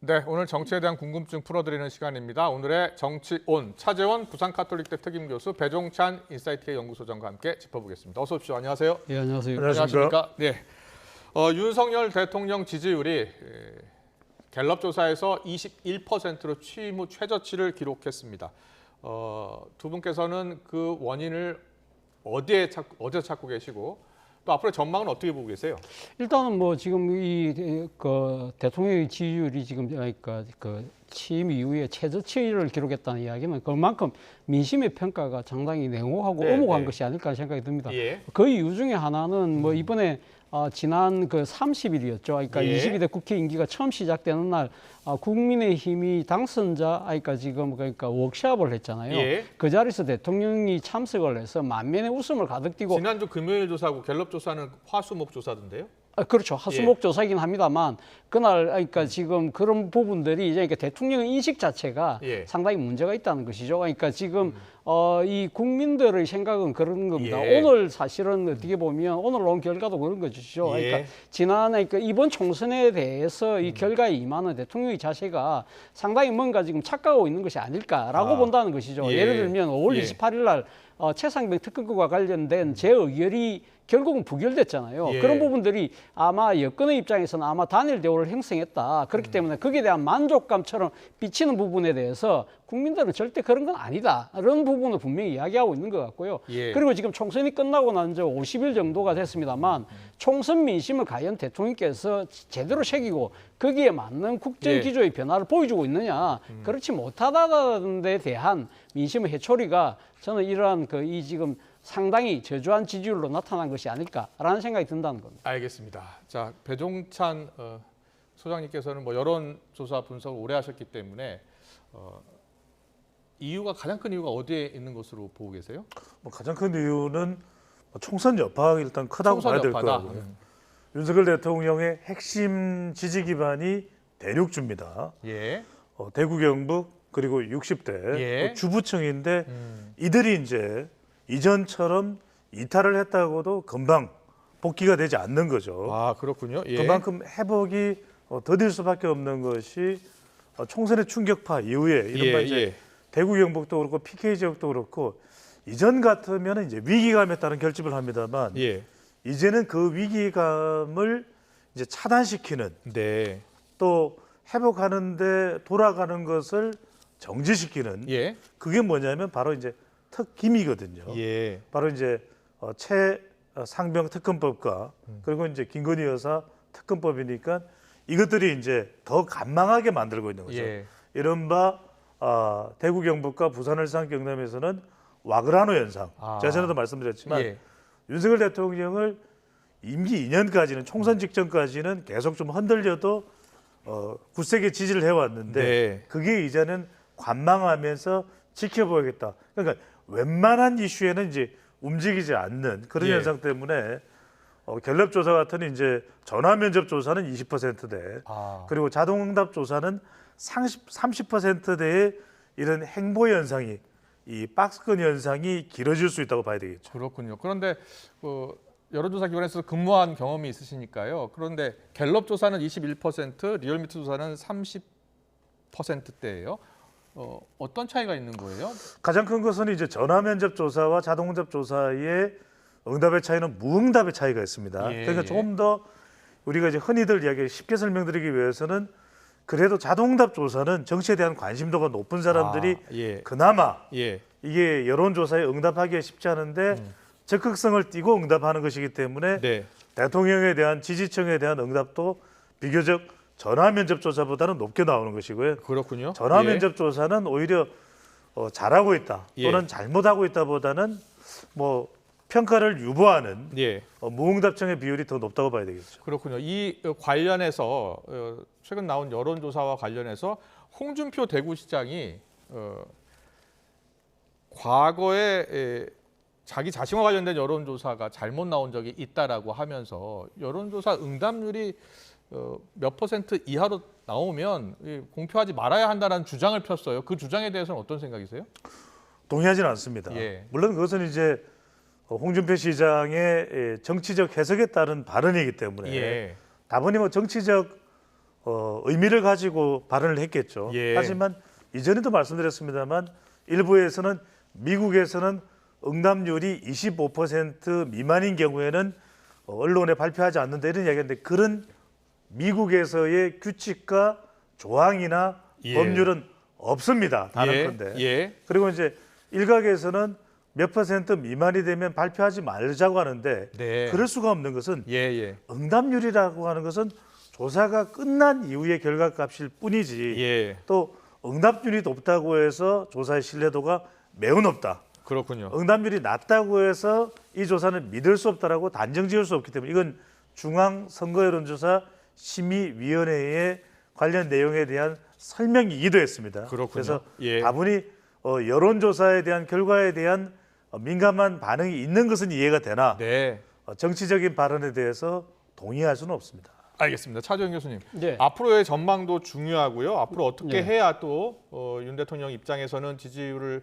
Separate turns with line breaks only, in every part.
네, 오늘 정치에 대한 궁금증 풀어드리는 시간입니다. 오늘의 정치온 차재원 부산카톨릭대 특임교수 배종찬 인사이트K 연구소장과 함께 짚어보겠습니다. 어서 오십시오. 안녕하세요.
예, 안녕하세요.
안녕하십니까? 네, 윤석열 대통령 지지율이 갤럽 조사에서 21%로 취임 후 최저치를 기록했습니다. 두 분께서는 그 원인을 어디서 찾고 계시고 또 앞으로의 전망은 어떻게 보고 계세요?
일단은 뭐 지금 대통령의 지지율이 지금 취임 이후에 최저치를 기록했다는 이야기는 그만큼 민심의 평가가 상당히 냉혹하고 엄혹한 것이 아닐까 생각이 듭니다.
예.
그 이유 중에 하나는 뭐 이번에 지난 30일이었죠. 그러니까
예.
22대 국회 임기가 처음 시작되는 날 국민의힘이 당선자 그러니까 워크숍을 했잖아요.
예.
그 자리에서 대통령이 참석을 해서 만면의 웃음을 가득 띠고
지난주 금요일 조사하고 갤럽 조사는 화수목 조사던데요?
그렇죠. 화수목 조사이긴 합니다만 그날 그러니까 지금 그런 부분들이 이제 그러니까 대통령 인식 자체가 상당히 문제가 있다는 것이죠. 그러니까 지금 이 국민들의 생각은 그런 겁니다. 오늘 사실은 어떻게 보면 오늘 나온 결과도 그런 것이죠. 그러니까 그러니까 이번 총선에 대해서 이 결과에 임하는 대통령의 자세가 상당히 뭔가 지금 착각하고 있는 것이 아닐까라고 본다는 것이죠. 예를 들면 5월 28일 날 최상병 특검과 관련된 재의결이 결국은 부결됐잖아요. 그런 부분들이 아마 여권의 입장에서는 아마 단일 대우를 형성했다. 그렇기 때문에 거기에 대한 만족감처럼 비치는 부분에 대해서 국민들은 절대 그런 건 아니다. 이런 부분을 분명히 이야기하고 있는 것 같고요. 그리고 지금 총선이 끝나고 난 지 50일 정도가 됐습니다만 총선 민심을 과연 대통령께서 제대로 새기고 거기에 맞는 국정 기조의 변화를 보여주고 있느냐. 그렇지 못하다는 데 대한 민심의 해초리가 저는 이러한 이 지금 상당히 저조한 지지율로 나타난 것이 아닐까라는 생각이 든다는 겁니다.
알겠습니다. 자, 배종찬 소장님께서는 뭐 여론조사 분석을 오래 하셨기 때문에 가장 큰 이유가 어디에 있는 것으로 보고 계세요?
뭐 가장 큰 이유는 총선 여파가 일단 크다고 봐야 될 거고요. 윤석열 대통령의 핵심 지지 기반이 대륙주입니다. 대구 경북 그리고 60대 주부층인데 이들이 이제 이전처럼 이탈을 했다고도 금방 복귀가 되지 않는 거죠.
아, 그렇군요.
그만큼 회복이 더딜 수밖에 없는 것이 총선의 충격파 이후에 이른바 이제 대구 경북도 그렇고 PK 지역도 그렇고 이전 같으면 이제 위기감에 따른 결집을 합니다만 이제는 그 위기감을 이제 차단시키는 또 회복하는데 돌아가는 것을 정지시키는 그게 뭐냐면 바로 이제 특김이거든요. 바로 이제 최상병 특검법과 그리고 이제 김건희 여사 특검법이니까 이것들이 이제 더 간망하게 만들고 있는 거죠. 이른바 대구 경북과 부산 울산 경남에서는 와그라노 현상. 제가 전에도 말씀드렸지만 윤석열 대통령을 임기 2년까지는 총선 직전까지는 계속 좀 흔들려도 굳세게 지지를 해왔는데 그게 이제는 관망하면서 지켜보겠다. 그러니까 웬만한 이슈에는 이제 움직이지 않는 그런 현상 때문에 갤럽 조사 같은 이제 전화 면접 조사는 20%대 그리고 자동응답 조사는 30%대의 이런 행보 현상이 이 박스권 현상이 길어질 수 있다고 봐야 되겠죠.
그렇군요. 그런데 여론조사 기관에서 근무한 경험이 있으시니까요. 그런데 갤럽 조사는 21%, 리얼미터 조사는 30%대예요. 어떤 차이가 있는 거예요?
가장 큰 것은 이제 전화 면접 조사와 자동응답 조사의 응답의 차이는 무응답의 차이가 있습니다. 그러니까 조금 더 우리가 이제 흔히들 이야기 쉽게 설명드리기 위해서는 그래도 자동응답 조사는 정치에 대한 관심도가 높은 사람들이 그나마 이게 여론조사에 응답하기가 쉽지 않은데 적극성을 띠고 응답하는 것이기 때문에 대통령에 대한 지지층에 대한 응답도 비교적 전화 면접 조사보다는 높게 나오는 것이고요.
그렇군요.
전화 면접 조사는 오히려 잘하고 있다 또는 잘못하고 있다보다는 뭐 평가를 유보하는 무응답층의 비율이 더 높다고 봐야 되겠죠.
그렇군요. 이 관련해서 최근 나온 여론조사와 관련해서 홍준표 대구시장이 과거에 자기 자신과 관련된 여론조사가 잘못 나온 적이 있다라고 하면서 여론조사 응답률이 몇 퍼센트 이하로 나오면 공표하지 말아야 한다는 주장을 폈어요. 그 주장에 대해서는 어떤 생각이세요?
동의하지는 않습니다. 물론 그것은 이제 홍준표 시장의 정치적 해석에 따른 발언이기 때문에 다분히 뭐 정치적 의미를 가지고 발언을 했겠죠.
예.
하지만 이전에도 말씀드렸습니다만 일부에서는 미국에서는 응답률이 25% 미만인 경우에는 언론에 발표하지 않는다 이런 이야기인데 그런 미국에서의 규칙과 조항이나
예.
법률은 없습니다. 다른
예.
건데.
예.
그리고 이제 일각에서는 몇 % 미만이 되면 발표하지 말자고 하는데
네.
그럴 수가 없는 것은
예. 예.
응답률이라고 하는 것은 조사가 끝난 이후의 결과값일 뿐이지
예.
또 응답률이 높다고 해서 조사의 신뢰도가 매우 높다.
그렇군요.
응답률이 낮다고 해서 이 조사는 믿을 수 없다라고 단정 지을 수 없기 때문에 이건 중앙선거여론조사 심의위원회의 관련 내용에 대한 설명이기도 했습니다.
그렇군요.
그래서
예.
다분히 여론조사에 대한 결과에 대한 민감한 반응이 있는 것은 이해가 되나
네.
정치적인 발언에 대해서 동의할 수는 없습니다.
알겠습니다. 차주영 교수님.
네.
앞으로의 전망도 중요하고요. 앞으로 어떻게
네.
해야 또 윤 대통령 입장에서는 지지율을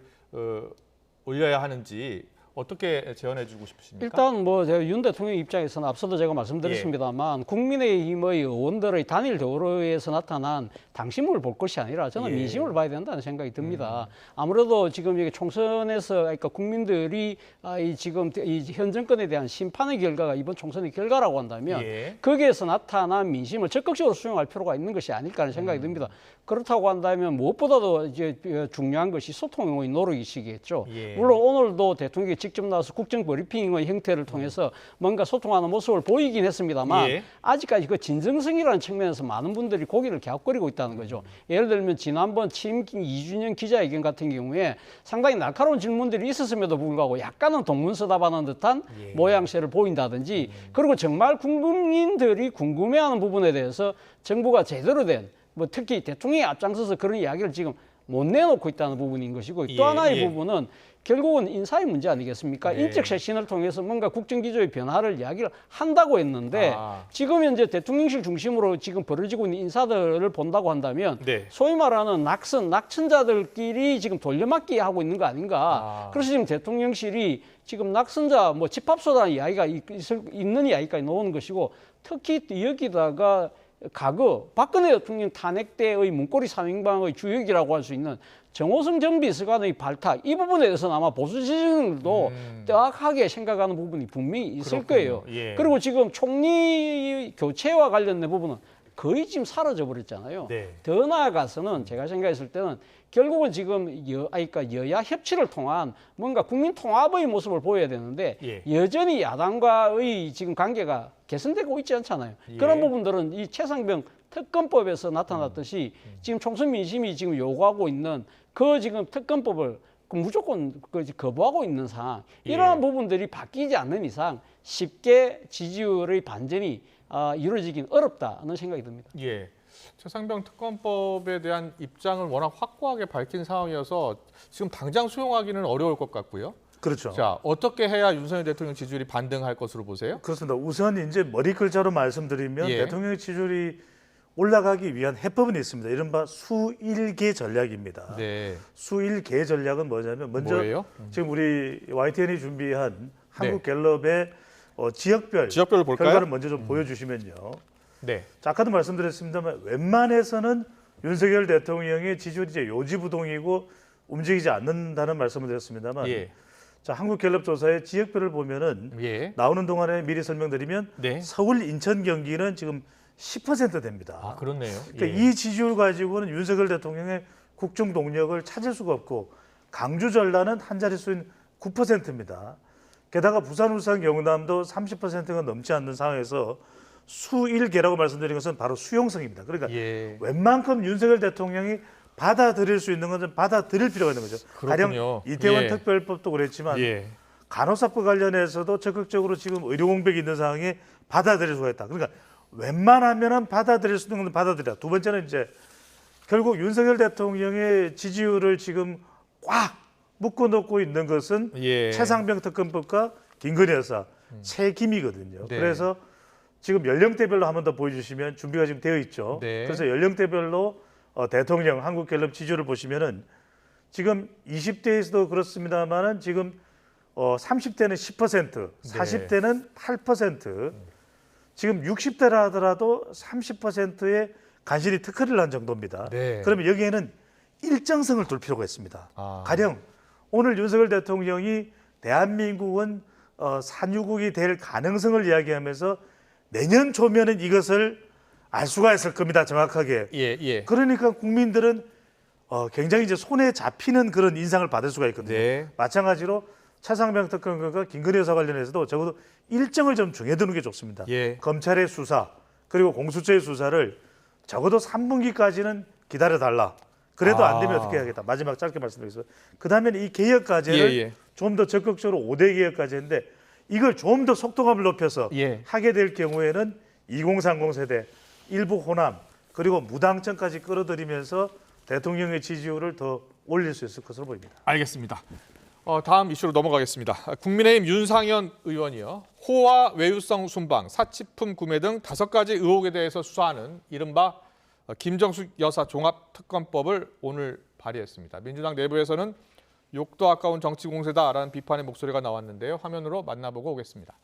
올려야 하는지 어떻게 제언해주고 싶으십니까?
일단 뭐 제가 윤 대통령 입장에서는 앞서도 제가 말씀드렸습니다만 국민의힘의 의원들의 단일 대우로에서 나타난 당심을 볼 것이 아니라 저는
예.
민심을 봐야 된다는 생각이 듭니다. 아무래도 지금 이게 총선에서 그러니까 국민들이 지금 이 현 정권에 대한 심판의 결과가 이번 총선의 결과라고 한다면
예.
거기에서 나타난 민심을 적극적으로 수용할 필요가 있는 것이 아닐까 하는 생각이 듭니다. 그렇다고 한다면 무엇보다도 이제 중요한 것이 소통의 노력이시겠죠.
예.
물론 오늘도 대통령이 직접 나와서 국정 브리핑의 형태를 통해서 뭔가 소통하는 모습을 보이긴 했습니다만
예.
아직까지 그 진정성이라는 측면에서 많은 분들이 고개를 갸웃거리고 있다는 거죠. 예를 들면 지난번 취임 2주년 기자회견 같은 경우에 상당히 날카로운 질문들이 있었음에도 불구하고 약간은 동문서답하는 듯한
예.
모양새를 보인다든지 그리고 정말 국민들이 궁금해하는 부분에 대해서 정부가 제대로 된 뭐 특히 대통령이 앞장서서 그런 이야기를 지금 못 내놓고 있다는 부분인 것이고
예,
또 하나의
예.
부분은 결국은 인사의 문제 아니겠습니까?
네.
인적 쇄신을 통해서 뭔가 국정기조의 변화를 이야기를 한다고 했는데 지금 현재 대통령실 중심으로 지금 벌어지고 있는 인사들을 본다고 한다면
네.
소위 말하는 낙선자들끼리 지금 돌려막기 하고 있는 거 아닌가? 그래서 지금 대통령실이 지금 낙선자 뭐 집합소라는 이야기가 있는 이야기까지 나오는 것이고 특히 여기다가 과거 박근혜 대통령 탄핵 때의 문고리 3인방의 주역이라고 할 수 있는 정호성 전 비서관의 발탁 이 부분에 대해서는 아마 보수 지지층들도 정확하게 생각하는 부분이 분명히 있을
그렇군요.
거예요.
예.
그리고 지금 총리 교체와 관련된 부분은 거의 지금 사라져 버렸잖아요.
네.
더 나아가서는 제가 생각했을 때는 결국은 지금 그러니까 여야 협치를 통한 뭔가 국민 통합의 모습을 보여야 되는데
예.
여전히 야당과의 지금 관계가 개선되고 있지 않잖아요.
예.
그런 부분들은 이 최상병 특검법에서 나타났듯이 지금 총선 민심이 지금 요구하고 있는 그 지금 특검법을 무조건 거부하고 있는 상황 이러한
예.
부분들이 바뀌지 않는 이상 쉽게 지지율의 반전이 이루어지긴 어렵다는 생각이 듭니다.
예. 최상병 특검법에 대한 입장을 워낙 확고하게 밝힌 상황이어서 지금 당장 수용하기는 어려울 것 같고요.
그렇죠.
자, 어떻게 해야 윤석열 대통령 지지율이 반등할 것으로 보세요?
그렇습니다. 우선 이제 머리 글자로 말씀드리면
예.
대통령의 지지율이 올라가기 위한 해법은 있습니다. 이른바 수일계 전략입니다.
네.
수일계 전략은 뭐냐면 먼저
뭐예요?
지금 우리 YTN이 준비한 한국
네.
갤럽의 지역별로
볼까요?
결과를 먼저 좀 보여주시면요.
네.
자, 아까도 말씀드렸습니다만 웬만해서는 윤석열 대통령의 지지율이 이제 요지부동이고 움직이지 않는다는 말씀을 드렸습니다만
예.
자, 한국갤럽 조사의 지역별을 보면은
예.
나오는 동안에 미리 설명드리면
네.
서울, 인천, 경기는 지금 10% 됩니다.
아, 그렇네요.
그러니까 이 지지율 가지고는 윤석열 대통령의 국정 동력을 찾을 수가 없고 강주 전라는 한 자릿수인 9%입니다. 게다가 부산, 울산, 경남도 30%가 넘지 않는 상황에서 수일계라고 말씀드린 것은 바로 수용성입니다. 그러니까
예.
웬만큼 윤석열 대통령이 받아들일 수 있는 것은 받아들일 필요가 있는 거죠.
그렇군요.
가령 이태원
예.
특별법도 그랬지만
예.
간호사법 관련해서도 적극적으로 지금 의료 공백이 있는 상황에 받아들일 수가 있다. 그러니까 웬만하면은 받아들일 수 있는 건 받아들이라. 두 번째는 이제 결국 윤석열 대통령의 지지율을 지금 꽉 묶어놓고 있는 것은
예.
최상병 특검법과 김건희 여사 최김이거든요.
네.
그래서 지금 연령대별로 한 번 더 보여주시면 준비가 지금 되어 있죠.
네.
그래서 연령대별로 대통령 한국갤럽 지지율을 보시면은 지금 20대에서도 그렇습니다만은 지금 30대는 10%, 40대는 8%, 지금 60대라 하더라도 30%의 간신히 특허를 난 정도입니다.
네.
그러면 여기에는 일정성을 둘 필요가 있습니다.
아.
가령 오늘 윤석열 대통령이 대한민국은 산유국이 될 가능성을 이야기하면서 내년 초면은 이것을 알 수가 있을 겁니다. 정확하게.
예.
그러니까 국민들은 굉장히 이제 손에 잡히는 그런 인상을 받을 수가 있거든요.
네.
마찬가지로 차상병 특검과 김건희 여사 관련해서도 적어도 일정을 좀 정해두는 게 좋습니다.
예.
검찰의 수사 그리고 공수처의 수사를 적어도 3분기까지는 기다려달라. 그래도 안 되면 어떻게 해야겠다. 마지막 짧게 말씀드리겠습니다. 그다음에 이 개혁 과제를 좀 더 적극적으로 5대 개혁 과제인데 이걸 좀 더 속도감을 높여서 하게 될 경우에는 2030 세대 일부 호남 그리고 무당층까지 끌어들이면서 대통령의 지지율을 더 올릴 수 있을 것으로 보입니다.
알겠습니다. 다음 이슈로 넘어가겠습니다. 국민의힘 윤상현 의원이요. 호화 외유성 순방, 사치품 구매 등 5가지 의혹에 대해서 수사하는 이른바 김정숙 여사 종합특검법을 오늘 발의했습니다. 민주당 내부에서는 욕도 아까운 정치 공세다라는 비판의 목소리가 나왔는데요. 화면으로 만나보고 오겠습니다.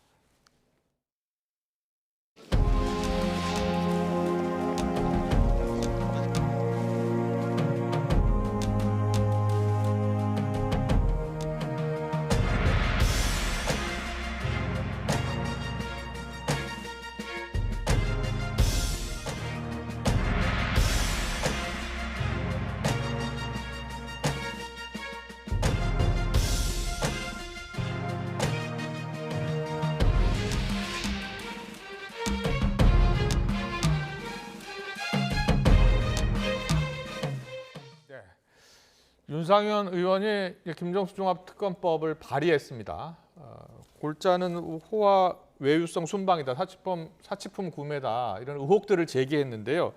윤상현 의원이 김정수 종합특검법을 발의했습니다. 골자는 호화 외유성 순방이다, 사치품 구매다 이런 의혹들을 제기했는데요.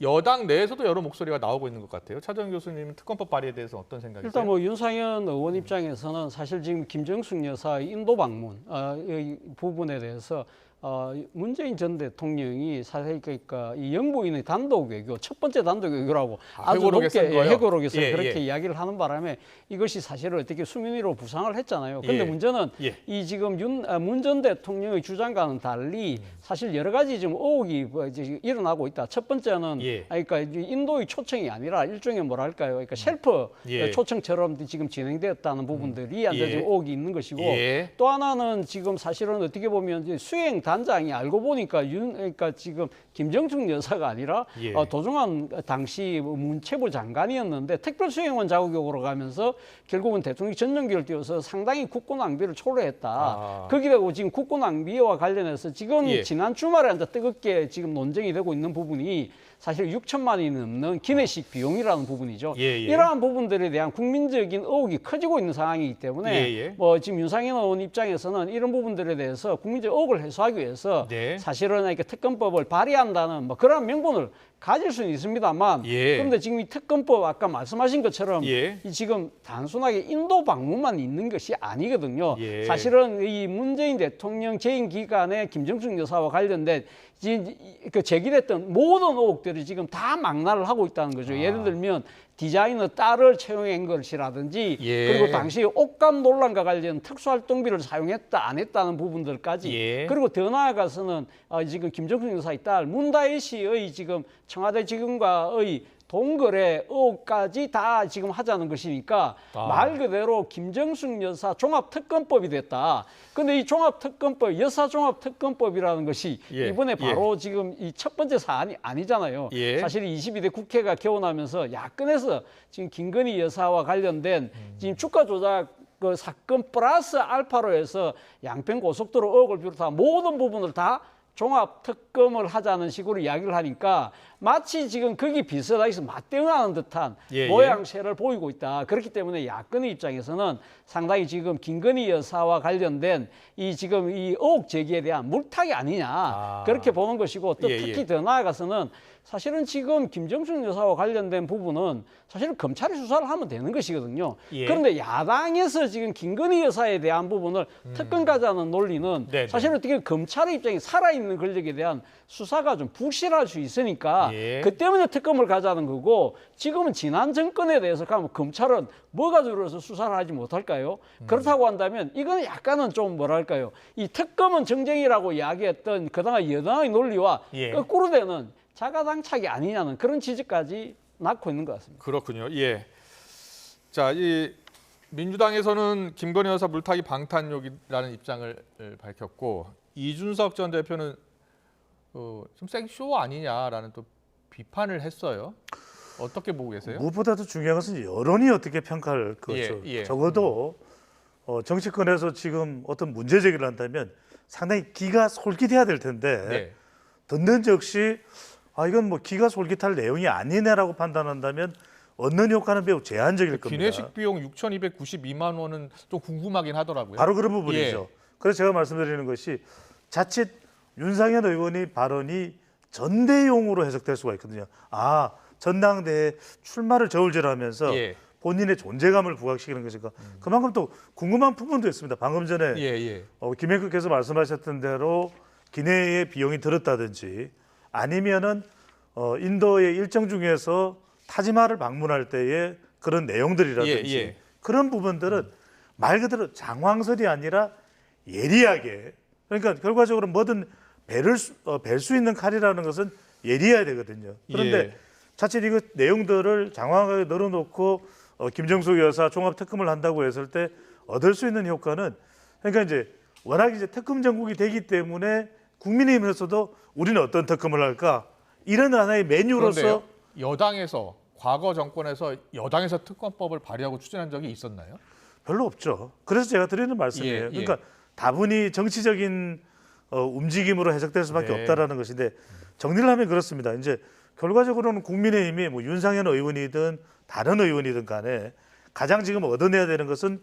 여당 내에서도 여러 목소리가 나오고 있는 것 같아요. 차정 교수님은 특검법 발의에 대해서 어떤 생각이세요?
일단 뭐 윤상현 의원 입장에서는 사실 지금 김정숙 여사의 인도 방문 이 부분에 대해서 문재인 전 대통령이 사실 그러니까 이 영부인의 단독 외교 첫 번째 단독 외교라고 아주 높게 회고록에서 그렇게 이야기를 하는 바람에 이것이 사실은 어떻게 수면 위로 부상을 했잖아요. 그런데 문제는 이 지금 문 전 대통령의 주장과는 달리 사실 여러 가지 지금 의혹이 이제 일어나고 있다. 첫 번째는 그러니까 인도의 초청이 아니라 일종의 뭐랄까요, 그러니까 셀프 초청처럼 지금 진행되었다는 부분들이 지금 의혹이 있는 것이고 또 하나는 지금 사실은 어떻게 보면 이제 수행 단장이 알고 보니까 그러니까 지금 김정숙 여사가 아니라 도종환 당시 문체부 장관이었는데 특별수행원 자격으로 가면서 결국은 대통령이 전용기를 띄워서 상당히 국고 낭비를 초래했다. 거기다가 지금 국고 낭비와 관련해서 지금 지난 주말에 앉아 뜨겁게 지금 논쟁이 되고 있는 부분이 사실 6천만 원이 넘는 기내식 비용이라는 부분이죠. 이러한 부분들에 대한 국민적인 의혹이 커지고 있는 상황이기 때문에 뭐 지금 윤상현 의원 입장에서는 이런 부분들에 대해서 국민적 의혹을 해소하기 위해서 사실은 이렇게 특검법을 발의한다는 뭐 그런 명분을 가질 수는 있습니다만 그런데 지금 이 특검법 아까 말씀하신 것처럼 이 지금 단순하게 인도 방문만 있는 것이 아니거든요. 사실은 이 문재인 대통령 재임 기간에 김정숙 여사와 관련된 그 제기됐던 모든 의혹들이 지금 다 망라를 하고 있다는 거죠. 예를 들면 디자이너 딸을 채용한 것이라든지 그리고 당시 옷감 논란과 관련 특수활동비를 사용했다 안 했다는 부분들까지 그리고 더 나아가서는 지금 김정숙 여사의 딸 문다혜 씨의 지금 청와대 직원과의 동거래 의혹까지 다 지금 하자는 것이니까 말 그대로 김정숙 여사 종합특검법이 됐다. 근데 이 종합특검법, 여사 종합특검법이라는 것이 이번에 바로 지금 이 첫 번째 사안이 아니잖아요. 사실 22대 국회가 개원하면서 야권에서 지금 김건희 여사와 관련된 지금 주가 조작 그 사건 플러스 알파로 해서 양평 고속도로 의혹을 비롯한 모든 부분을 다 종합특검을 하자는 식으로 이야기를 하니까 마치 지금 거기 비슷하게 맞대응하는 듯한 모양새를 보이고 있다. 그렇기 때문에 야권의 입장에서는 상당히 지금 김건희 여사와 관련된 이 지금 이 의혹 제기에 대한 물타기 아니냐 그렇게 보는 것이고 또 특히 더 나아가서는 사실은 지금 김정숙 여사와 관련된 부분은 사실은 검찰이 수사를 하면 되는 것이거든요. 그런데 야당에서 지금 김건희 여사에 대한 부분을 특검 가자는 논리는 사실 어떻게 검찰의 입장에 살아있는 권력에 대한 수사가 좀 부실할 수 있으니까 그 때문에 특검을 가자는 거고 지금은 지난 정권에 대해서 가면 검찰은 뭐가 들어서 수사를 하지 못할까요? 그렇다고 한다면 이거는 약간은 좀 뭐랄까요? 이 특검은 정쟁이라고 이야기했던 그동안 여당의 논리와 거꾸로 되는 자가당착이 아니냐는 그런 지적까지 낳고 있는 것 같습니다.
그렇군요. 예. 자, 이 민주당에서는 김건희 여사 물타기 방탄용이라는 입장을 밝혔고 이준석 전 대표는 좀 생쇼 아니냐라는 또 비판을 했어요. 어떻게 보고 계세요?
무엇보다도 중요한 것은 여론이 어떻게 평가할 거죠.
예.
적어도 정치권에서 지금 어떤 문제 제기를 한다면 상당히 기가 솔깃해야 될 텐데
네.
듣는 즉시 이건 뭐 기가 솔깃할 내용이 아니네라고 판단한다면 얻는 효과는 매우 제한적일 겁니다.
기내식 비용 6,292만 원은 좀 궁금하긴 하더라고요.
바로 그런 부분이죠. 그래서 제가 말씀드리는 것이 자칫 윤상현 의원의 발언이 전대용으로 해석될 수가 있거든요. 전당대회 출마를 저울질하면서
예.
본인의 존재감을 부각시키는 것이니까 그만큼 또 궁금한 부분도 있습니다. 방금 전에
예.
김행국께서 말씀하셨던 대로 기내의 비용이 들었다든지 아니면은 인도의 일정 중에서 타지마를 방문할 때의 그런 내용들이라든지
예.
그런 부분들은 말 그대로 장황설이 아니라 예리하게 그러니까 결과적으로 뭐든 벨 수 있는 칼이라는 것은 예리해야 되거든요. 그런데
예.
자칫 이거 내용들을 장황하게 널어놓고 김정숙 여사 종합특검을 한다고 했을 때 얻을 수 있는 효과는 그러니까 이제 워낙 이제 특검 정국이 되기 때문에 국민의힘에서도 우리는 어떤 특검을 할까 이런 하나의 메뉴로서
그런데요, 여당에서 과거 정권에서 여당에서 특검법을 발의하고 추진한 적이 있었나요?
별로 없죠. 그래서 제가 드리는 말씀이에요.
예.
그러니까 다분히 정치적인 움직임으로 해석될 수밖에
네.
없다라는 것인데 정리를 하면 그렇습니다. 이제 결과적으로는 국민의힘이 뭐 윤상현 의원이든 다른 의원이든 간에 가장 지금 얻어내야 되는 것은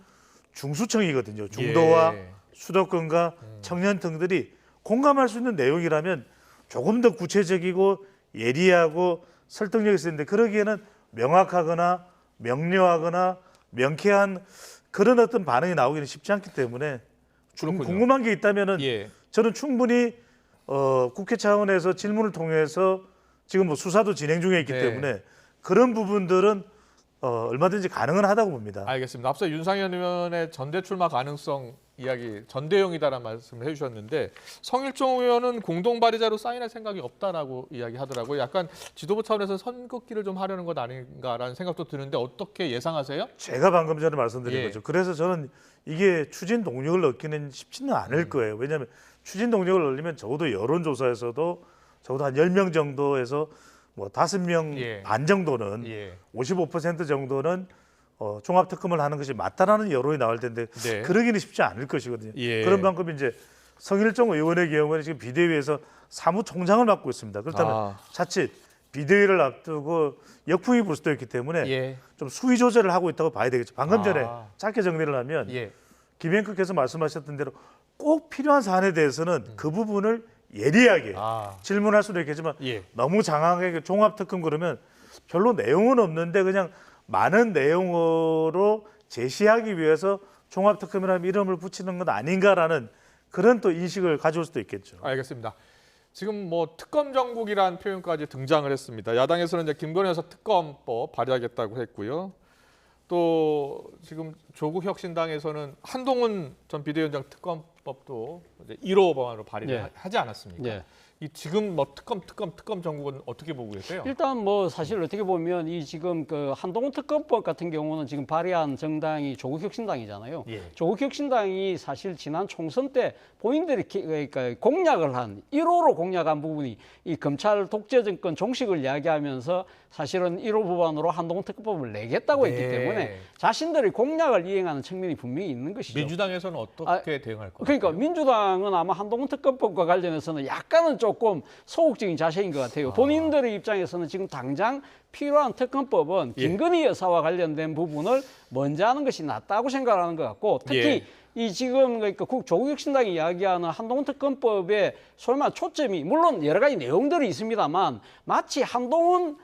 중수청이거든요. 중도와
예.
수도권과 청년 등들이 공감할 수 있는 내용이라면 조금 더 구체적이고 예리하고 설득력이 있는데 그러기에는 명확하거나 명료하거나 명쾌한 그런 어떤 반응이 나오기는 쉽지 않기 때문에
그렇군요.
궁금한 게 있다면은
예.
저는 충분히 국회 차원에서 질문을 통해서 지금 뭐 수사도 진행 중에 있기
네.
때문에 그런 부분들은 얼마든지 가능은 하다고 봅니다.
알겠습니다. 앞서 윤상현 의원의 전대 출마 가능성 이야기 전대용이다라는 말씀을 해주셨는데 성일종 의원은 공동 발의자로 사인할 생각이 없다라고 이야기하더라고요. 약간 지도부 차원에서 선긋기를 좀 하려는 것 아닌가라는 생각도 드는데 어떻게 예상하세요?
제가 방금 전에 말씀드린
예.
거죠. 그래서 저는 이게 추진 동력을 얻기는 쉽지는 않을 거예요. 왜냐하면 추진 동력을 얻으면 적어도 여론조사에서도 적어도 한 10명 정도에서 뭐 5명
예.
반 정도는 55% 정도는 종합특검을 하는 것이 맞다라는 여론이 나올 텐데
네.
그러기는 쉽지 않을 것이거든요.
예.
그런 만큼 이제 성일종 의원의 경우에는 지금 비대위에서 사무총장을 맡고 있습니다. 그렇다면 자칫 비대위를 앞두고 역풍이 불 수도 있기 때문에
예.
좀 수위 조절을 하고 있다고 봐야 되겠죠. 방금 전에 짧게 정리를 하면
예.
김행국께서 말씀하셨던 대로 꼭 필요한 사안에 대해서는 그 부분을 예리하게 질문할 수도 있겠지만
예.
너무 장황하게 종합특검 그러면 별로 내용은 없는데 그냥 많은 내용으로 제시하기 위해서 종합특검이라는 이름을 붙이는 건 아닌가라는 그런 또 인식을 가져올 수도 있겠죠.
알겠습니다. 지금 뭐 특검 정국이라는 표현까지 등장을 했습니다. 야당에서는 이제 김건희 여사 특검법 발의하겠다고 했고요. 또 지금 조국혁신당에서는 한동훈 전 비대위원장 특검법도 이제 1호 법안으로 발의를
네.
하지 않았습니까?
네.
이 지금 뭐 특검 정국은 어떻게 보고 계세요?
일단 뭐 사실 어떻게 보면 이 지금 그 한동훈 특검법 같은 경우는 지금 발의한 정당이 조국혁신당이잖아요.
예.
조국혁신당이 사실 지난 총선 때 본인들이 그러니까 공약을 한 1호로 공약한 부분이 이 검찰 독재 정권 종식을 이야기하면서 사실은 1호 법안으로 한동훈 특검법을 내겠다고 했기
네.
때문에 자신들이 공약을 이행하는 측면이 분명히 있는 것이죠.
민주당에서는 어떻게 대응할 거예요?
그러니까 민주당은 아마 한동훈 특검법과 관련해서는 약간은 조금 소극적인 자세인 것 같아요. 본인들의 입장에서는 지금 당장 필요한 특검법은 김건희 여사와 관련된 부분을 먼저 하는 것이 낫다고 생각하는 것 같고 특히 이 지금 그러니까 조국혁신당이 이야기하는 한동훈 특검법의 소위 말하는 초점이 물론 여러 가지 내용들이 있습니다만 마치 한동훈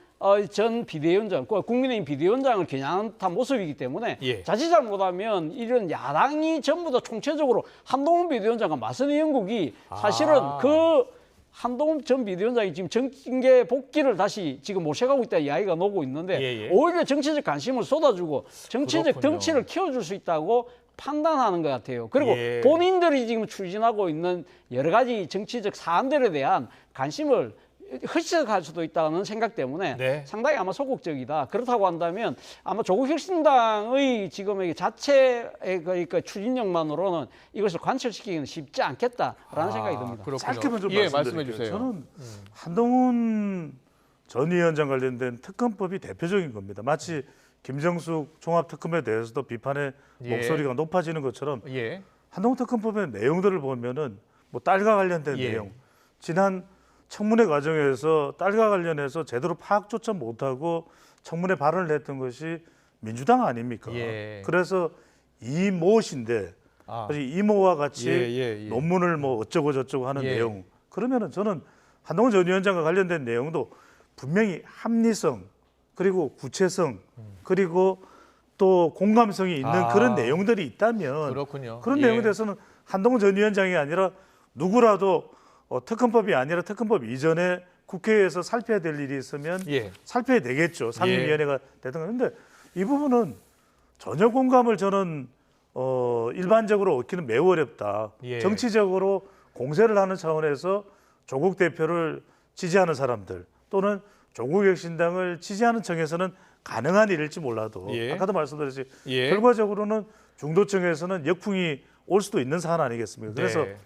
전 비대위원장, 국민의힘 비대위원장을 겨냥한 듯한 모습이기 때문에 자칫 잘못하면 이런 야당이 전부 다 총체적으로 한동훈 비대위원장과 맞서는 형국이 사실은 그 한동훈 전 비대위원장이 지금 정계 복귀를 다시 지금 모셔가고 있다는 이야기가 나오고 있는데 오히려 정치적 관심을 쏟아주고 정치적 덩치를 키워줄 수 있다고 판단하는 것 같아요. 그리고 본인들이 지금 추진하고 있는 여러 가지 정치적 사안들에 대한 관심을 흐릿할 수도 있다는 생각 때문에
네.
상당히 아마 소극적이다. 그렇다고 한다면 아마 조국혁신당의 지금의 자체의 그러니까 추진력만으로는 이것을 관철시키기는 쉽지 않겠다라는 생각이 듭니다.
그렇군요.
짧게만 좀
예,
말씀해
말씀해 주세요.
저는 한동훈 전 위원장 관련된 특검법이 대표적인 겁니다. 마치 김정숙 종합특검에 대해서도 비판의
예.
목소리가 높아지는 것처럼
예.
한동훈 특검법의 내용들을 보면은 뭐 딸과 관련된
예.
내용, 지난 청문회 과정에서 딸과 관련해서 제대로 파악조차 못하고 청문회 발언을 했던 것이 민주당 아닙니까?
예.
그래서 이모신데
아.
이모와 같이
예.
논문을 뭐 어쩌고 저쩌고 하는
예.
내용. 그러면은 저는 한동훈 전 위원장과 관련된 내용도 분명히 합리성 그리고 구체성 그리고 또 공감성이 있는 그런 내용들이 있다면
그렇군요.
그런
예.
내용에 대해서는 한동훈 전 위원장이 아니라 누구라도 특검법이 아니라 특검법 이전에 국회에서 살펴야 될 일이 있으면
예.
살펴야 되겠죠. 상임위원회가 되든 그런데 이 부분은 전혀 공감을 저는 일반적으로 얻기는 매우 어렵다.
예.
정치적으로 공세를 하는 차원에서 조국 대표를 지지하는 사람들 또는 조국혁신당을 지지하는 청에서는 가능한 일일지 몰라도
예.
아까도 말씀드렸지
예.
결과적으로는 중도층에서는 역풍이 올 수도 있는 사안 아니겠습니까? 그래서
네.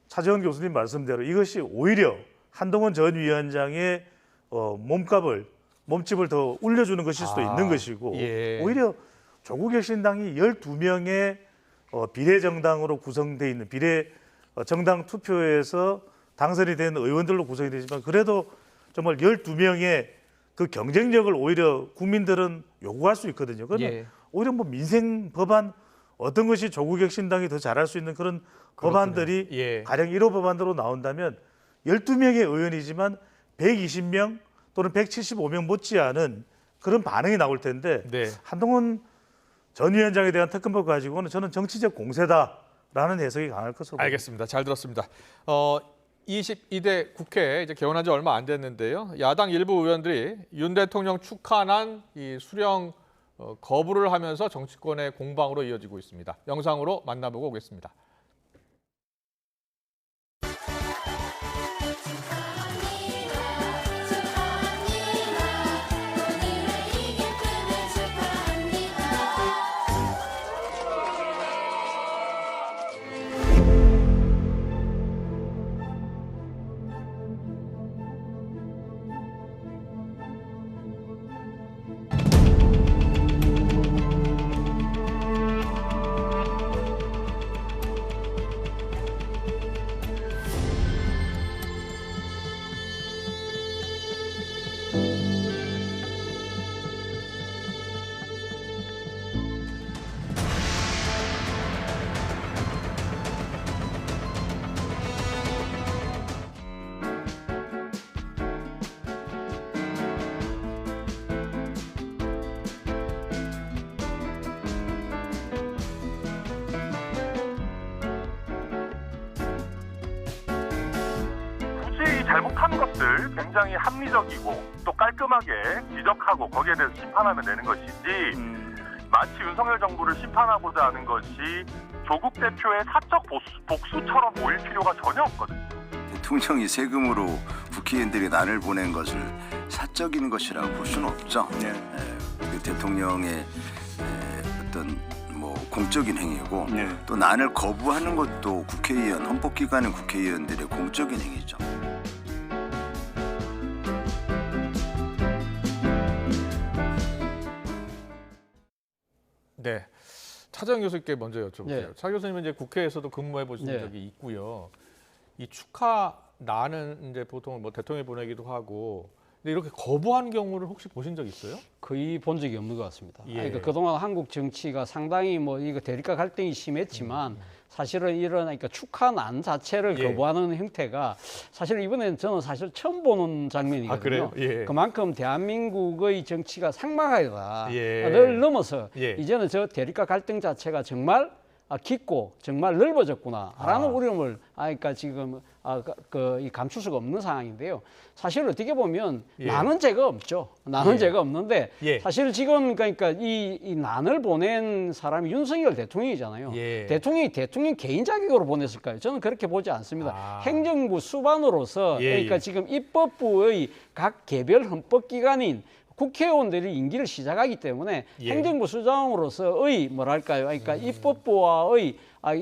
차재원 교수님 말씀대로 이것이 오히려 한동훈 전 위원장의 몸집을 더 올려주는 것일 수도 있는 것이고
예.
오히려 조국혁신당이 12명의 비례정당으로 구성되어 있는 비례정당 투표에서 당선이 된 의원들로 구성이 되지만 그래도 정말 12명의 그 경쟁력을 오히려 국민들은 요구할 수 있거든요. 그러면
예.
오히려 뭐 민생 법안 어떤 것이 조국혁신당이 더 잘할 수 있는 그런 법안들이
예.
가령 1호 법안으로 나온다면 12명의 의원이지만 120명 또는 175명 못지않은 그런 반응이 나올 텐데
네.
한동훈 전 위원장에 대한 특검법 가지고는 저는 정치적 공세다라는 해석이 강할 것으로 보입니다.
알겠습니다. 잘 들었습니다. 22대 국회 이제 개원한 지 얼마 안 됐는데요. 야당 일부 의원들이 윤 대통령 축하난 이 수령 거부를 하면서 정치권의 공방으로 이어지고 있습니다. 영상으로 만나보고 오겠습니다.
잘못한 것들 굉장히 합리적이고 또 깔끔하게 지적하고 거기에 대해서 심판하면 되는 것이지 마치 윤석열 정부를 심판하고자 하는 것이 조국 대표의 사적 복수처럼 보일 필요가 전혀 없거든요.
대통령이 세금으로 국회의원들이 난을 보낸 것을 사적인 것이라고 볼 수는 없죠. 그 대통령의 어떤 공적인 행위고 또 난을 거부하는 것도 국회의원, 헌법기관의 국회의원들의 공적인 행위죠.
네, 차재원 교수님께 먼저 여쭤볼게요.
네.
차 교수님은 이제 국회에서도 근무해 보신
네.
적이 있고요. 이 축하난은 이제 보통 뭐 대통령이 보내기도 하고, 근데 이렇게 거부한 경우를 혹시 보신 적 있어요?
거의 본 적이 없는 것 같습니다.
예.
그러니까 그동안 한국 정치가 상당히 이거 대립과 갈등이 심했지만 사실은 이런 그러니까 축하난 자체를
예.
거부하는 형태가 사실 이번에는 저는 사실 처음 보는 장면이거든요.
아, 그래요? 예.
그만큼 대한민국의 정치가 삭막하다.
예.
늘 넘어서
예.
이제는 저 대립과 갈등 자체가 정말 깊고 정말 넓어졌구나라는 우려를 그러니까 지금 이 감출 수가 없는 상황인데요. 사실 어떻게 보면 나는 죄가 없죠. 나는 죄가 없는데 사실 지금 그러니까 이 난을 보낸 사람이 윤석열 대통령이잖아요. 대통령 개인 자격으로 보냈을까요? 저는 그렇게 보지 않습니다. 행정부 수반으로서 그러니까 지금 입법부의 각 개별 헌법기관인 국회의원들이 임기를 시작하기 때문에 행정부 수장으로서의 뭐랄까요? 그러니까 입법부와의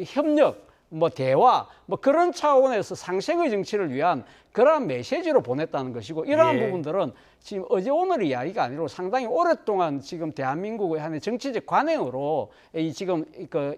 협력, 뭐 대화, 뭐 그런 차원에서 상생의 정치를 위한 그러한 메시지로 보냈다는 것이고 이러한 부분들은 지금 어제 오늘의 이야기가 아니고 상당히 오랫동안 지금 대한민국의 한 정치적 관행으로 지금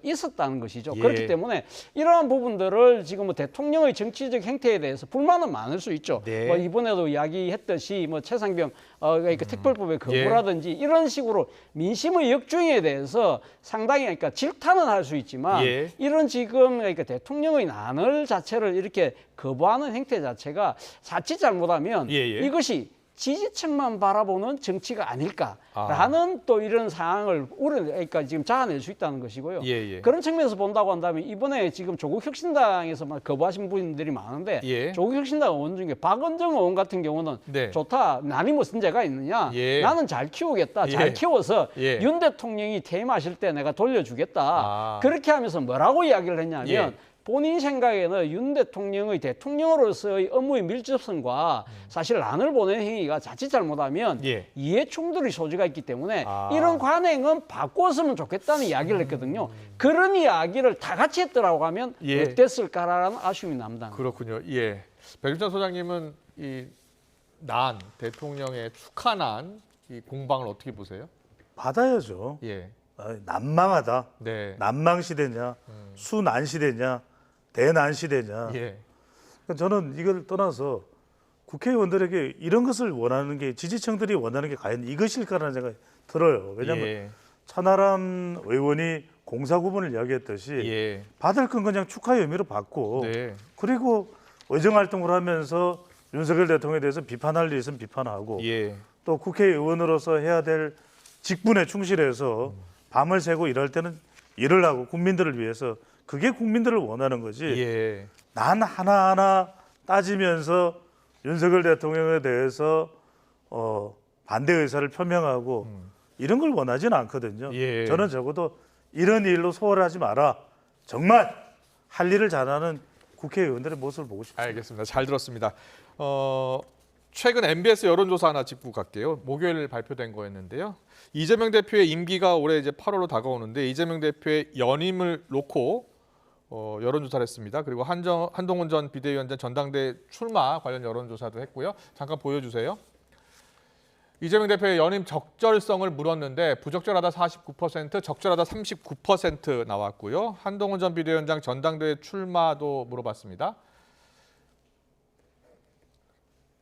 있었다는 것이죠. 그렇기 때문에 이러한 부분들을 지금 뭐 대통령의 정치적 행태에 대해서 불만은 많을 수 있죠. 뭐 이번에도 이야기했듯이 뭐 최상병 그러니까 특별법의 거부라든지 이런 식으로 민심의 역주행에 대해서 상당히 그러니까 질타는 할 수 있지만 이런 지금 그러니까 대통령의 난을 자체를 이렇게 거부하는 행태 자체가 자칫 잘못하면 이것이 지지층만 바라보는 정치가 아닐까라는 또 이런 상황을 그러니까 지금 자아낼 수 있다는 것이고요. 그런 측면에서 본다고 한다면 이번에 지금 조국 혁신당에서 거부하신 분들이 많은데 조국 혁신당 의원 중에 박은정 의원 같은 경우는 좋다. 난이 무슨 죄가 있느냐. 나는 잘 키우겠다. 잘 키워서 윤 대통령이 퇴임하실 때 내가 돌려주겠다. 그렇게 하면서 뭐라고 이야기를 했냐면 본인 생각에는 윤 대통령의 대통령으로서의 업무의 밀접성과 사실 난을 보낸 행위가 자칫 잘못하면 이해 충돌의 소지가 있기 때문에 이런 관행은 바꿨으면 좋겠다는 이야기를 했거든요. 그런 이야기를 다 같이 했더라고 하면 어땠을까라는 아쉬움이 납니다.
그렇군요. 백윤찬 소장님은 이 난, 대통령의 축하난 이 공방을 어떻게 보세요?
받아야죠. 난망하다. 난망 시대냐, 수난 시대냐, 대난 시대냐. 그러니까 저는 이걸 떠나서 국회의원들에게 이런 것을 원하는 게 지지층들이 원하는 게 과연 이것일까라는 생각이 들어요. 왜냐하면 천하람 의원이 공사구분을 이야기했듯이 받을 건 그냥 축하의 의미로 받고 그리고 의정활동을 하면서 윤석열 대통령에 대해서 비판할 일 있으면 비판하고 또 국회의원으로서 해야 될 직분에 충실해서 밤을 새고 일할 때는 일을 하고 국민들을 위해서 그게 국민들을 원하는 거지. 난 하나하나 따지면서 윤석열 대통령에 대해서 반대 의사를 표명하고 이런 걸 원하지는 않거든요. 저는 적어도 이런 일로 소홀하지 마라. 정말 할 일을 잘하는 국회의원들의 모습을 보고 싶습니다.
알겠습니다. 잘 들었습니다. 최근 MBS 여론조사 하나 짚고 갈게요. 목요일 발표된 거였는데요. 이재명 대표의 임기가 올해 이제 8월로 다가오는데 이재명 대표의 연임을 놓고 여론조사를 했습니다. 그리고 한동훈 전 비대위원장 전당대 출마 관련 여론조사도 했고요. 잠깐 보여주세요. 이재명 대표의 연임 적절성을 물었는데 부적절하다 49%, 적절하다 39% 나왔고요. 한동훈 전 비대위원장 전당대 출마도 물어봤습니다.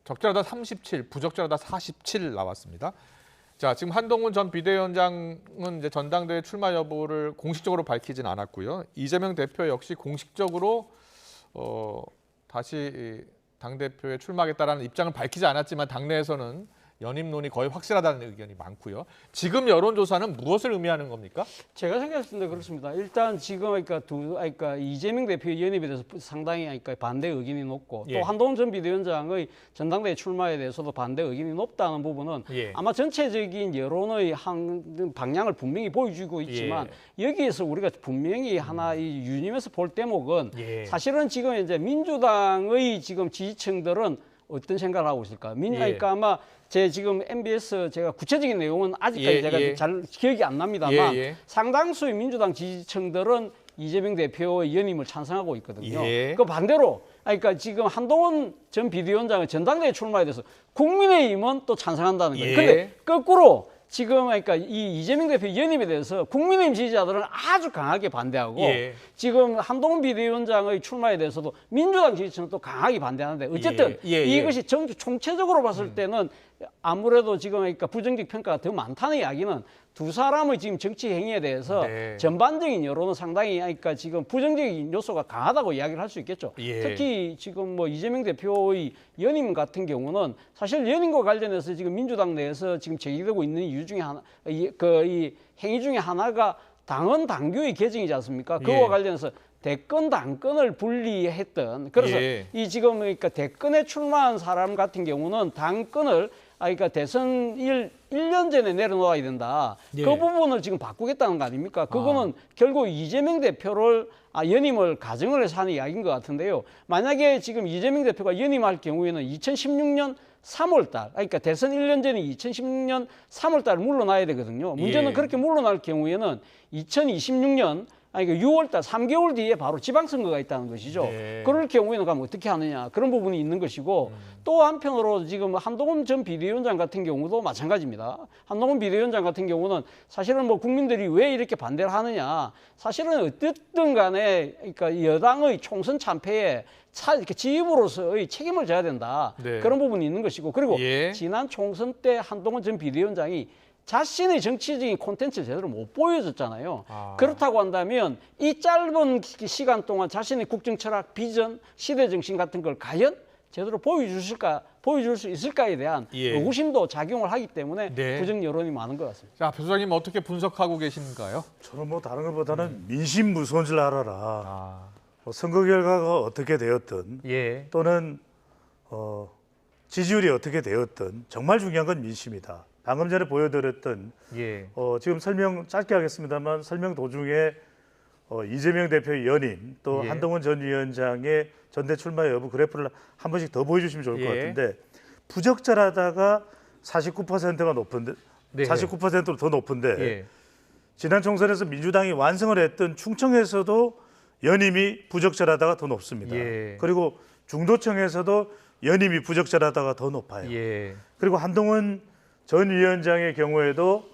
적절하다 37, 부적절하다 47 나왔습니다. 자, 지금 한동훈 전 비대위원장은 이제 전당대회 출마 여부를 공식적으로 밝히진 않았고요. 이재명 대표 역시 공식적으로 다시 당대표에 출마하겠다라는 입장을 밝히지 않았지만 당내에서는 연임론이 거의 확실하다는 의견이 많고요. 지금 여론조사는 무엇을 의미하는 겁니까?
제가 생각했을 때 그렇습니다. 일단 지금 그러니까 이재명 대표의 연임에 대해서 상당히 그러니까 반대 의견이 높고 또 한동훈 전 비대위원장의 전당대회 출마에 대해서도 반대 의견이 높다는 부분은 아마 전체적인 여론의 한 방향을 분명히 보여주고 있지만 여기에서 우리가 분명히 하나 이 유념해서 볼 대목은 사실은 지금 이제 민주당의 지금 지지층들은 어떤 생각을 하고 있을까? 그러니까 아마 제 지금 MBS 제가 구체적인 내용은 아직까지 제가 잘 기억이 안 납니다만 상당수의 민주당 지지층들은 이재명 대표의 연임을 찬성하고 있거든요. 그 반대로 그러니까 지금 한동훈 전 비대위원장의 전당대회 출마에 대해서 국민의힘은 또 찬성한다는 거예요. 근데 거꾸로 지금 그러니까 이 이재명 대표 연임에 대해서 국민의힘 지지자들은 아주 강하게 반대하고 지금 한동훈 비대위원장의 출마에 대해서도 민주당 지지층은 또 강하게 반대하는데 어쨌든 이것이 총체적으로 봤을 때는 아무래도 지금 그러니까 부정적 평가가 더 많다는 이야기는 두 사람의 지금 정치 행위에 대해서 전반적인 여론은 상당히 그러니까 지금 부정적인 요소가 강하다고 이야기를 할 수 있겠죠. 특히 지금 뭐 이재명 대표의 연임 같은 경우는 사실 연임과 관련해서 지금 민주당 내에서 지금 제기되고 있는 이유 중에 하나, 이 행위 중에 하나가 당헌 당규의 개정이지 않습니까? 그와
예.
관련해서 대권 당권을 분리했던 그래서
예.
이 지금 그러니까 대권에 출마한 사람 같은 경우는 당권을 그러니까 대선 1년 전에 내려놓아야 된다.
예.
그 부분을 지금 바꾸겠다는 거 아닙니까? 그거는 결국 이재명 대표를 연임을 가정을 해서 하는 이야기인 것 같은데요. 만약에 지금 이재명 대표가 연임할 경우에는 2016년 3월 달, 그러니까 대선 1년 전이 2016년 3월 달 물러나야 되거든요. 문제는
예.
그렇게 물러날 경우에는 2026년 아니, 6월 달 3개월 뒤에 바로 지방선거가 있다는 것이죠.
네.
그럴 경우에는 그럼 어떻게 하느냐 그런 부분이 있는 것이고 또 한편으로 지금 한동훈 전 비대위원장 같은 경우도 마찬가지입니다. 한동훈 비대위원장 같은 경우는 사실은 뭐 국민들이 왜 이렇게 반대를 하느냐 사실은 어쨌든 간에 그러니까 여당의 총선 참패에 이렇게 지휘부로서의 책임을 져야 된다.
네.
그런 부분이 있는 것이고 그리고
예.
지난 총선 때 한동훈 전 비대위원장이 자신의 정치적인 콘텐츠를 제대로 못 보여줬잖아요. 그렇다고 한다면 이 짧은 시간 동안 자신의 국정 철학, 비전, 시대 정신 같은 걸 과연 제대로 보여줄 수 있을까에 대한
예.
의구심도 작용을 하기 때문에
네.
부정 여론이 많은 것 같습니다.
자, 표소장님 어떻게 분석하고 계신가요?
저는 뭐 다른 것보다는 민심 무서운 줄 알아라. 뭐 선거 결과가 어떻게 되었든
예.
또는 지지율이 어떻게 되었든 정말 중요한 건 민심이다. 방금 전에 보여드렸던
예.
지금 설명 짧게 하겠습니다만 설명 도중에 이재명 대표의 연임 또
예.
한동훈 전 위원장의 전대 출마 여부 그래프를 한 번씩 더 보여주시면 좋을 것
예.
같은데 부적절하다가 49%가 높은데
네.
49%로 더 높은데
예.
지난 총선에서 민주당이 완승을 했던 충청에서도 연임이 부적절하다가 더 높습니다.
예.
그리고 중도청에서도 연임이 부적절하다가 더 높아요.
예.
그리고 한동훈 전 위원장의 경우에도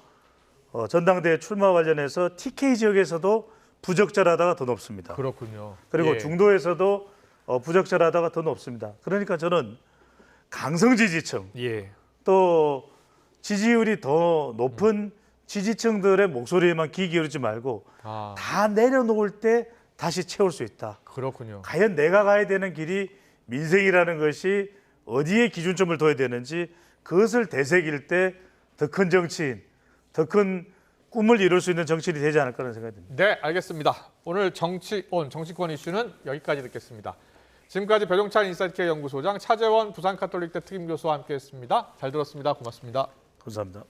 전당대회 출마 관련해서 TK 지역에서도 부적절하다가 더 높습니다.
그렇군요.
그리고
예.
중도에서도 부적절하다가 더 높습니다. 그러니까 저는 강성 지지층
예.
또 지지율이 더 높은 지지층들의 목소리에만 귀 기울이지 말고 다 내려놓을 때 다시 채울 수 있다.
그렇군요.
과연 내가 가야 되는 길이 민생이라는 것이 어디에 기준점을 둬야 되는지 그것을 되새길 때 더 큰 정치인, 더 큰 꿈을 이룰 수 있는 정치인이 되지 않을까라는 생각이 듭니다.
네, 알겠습니다. 오늘 정치권 이슈는 여기까지 듣겠습니다. 지금까지 배종찬 인사이트K 연구소장 차재원 부산카톨릭대 특임교수와 함께했습니다. 잘 들었습니다. 고맙습니다.
감사합니다.